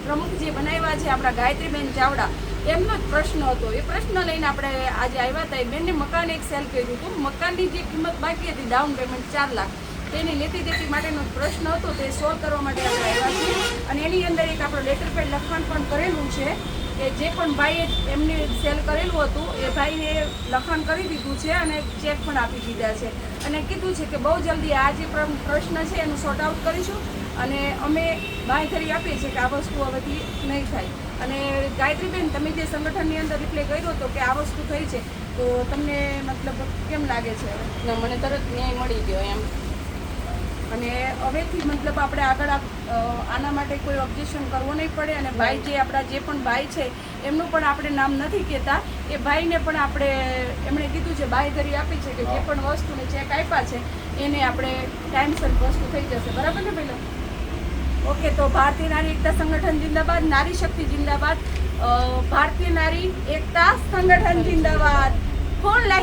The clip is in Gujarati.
પ્રમુખ જે બનાવ્યા છે આપણા ગાયત્રીબેન ચાવડા, એમનો જ પ્રશ્ન હતો. એ પ્રશ્ન લઈને આપણે આજે આવ્યા હતા. એ બેનને મકાન એક સેલ કર્યું હતું. મકાનની જે કિંમત બાકી હતી, ડાઉન પેમેન્ટ 4 લાખ, તેની લેતી દેતી માટેનો પ્રશ્ન હતો, તે સોલ્વ કરવા માટે આપણે આવ્યા છીએ. અને એની અંદર એક આપણો લેટર પેડ લખાણ પણ કરેલું છે કે જે પણ ભાઈએ એમને સેલ કરેલું હતું એ ભાઈને લખાણ કરી દીધું છે અને ચેક પણ આપી દીધા છે. અને કીધું છે કે બહુ જલ્દી આ જે પ્રશ્ન છે એનું સોર્ટ આઉટ કરીશું અને અમે બાંયધરી આપીએ છીએ કે આ વસ્તુ હવેથી નહીં થાય. અને ગાયત્રીબેન, તમે જે સંગઠનની અંદર રિપ્લાય કર્યો હતો કે આ વસ્તુ થઈ છે, તો તમને મતલબ કેમ લાગે છે? ને મને તરત ન્યાય મળી ગયો એમ. અને હવેથી મતલબ આપણે આગળ આના માટે કોઈ ઓબ્જેક્શન કરવો નહીં પડે. અને ભાઈ જે આપણા જે પણ ભાઈ છે એમનું પણ આપણે નામ નથી કહેતા. એ ભાઈને પણ આપણે એમણે કીધું છે, બાંયધરી આપી છે કે જે પણ વસ્તુને ચેક આપ્યા છે એને આપણે ટાઈમસર વસ્તુ થઈ જશે. બરાબર ને પહેલાં? ઓકે, તો ભારતીય નારી એકતા સંગઠન જિંદાબાદ, નારી શક્તિ જિંદાબાદ, ભારતીય નારી એકતા સંગઠન જિંદાબાદ. Phone line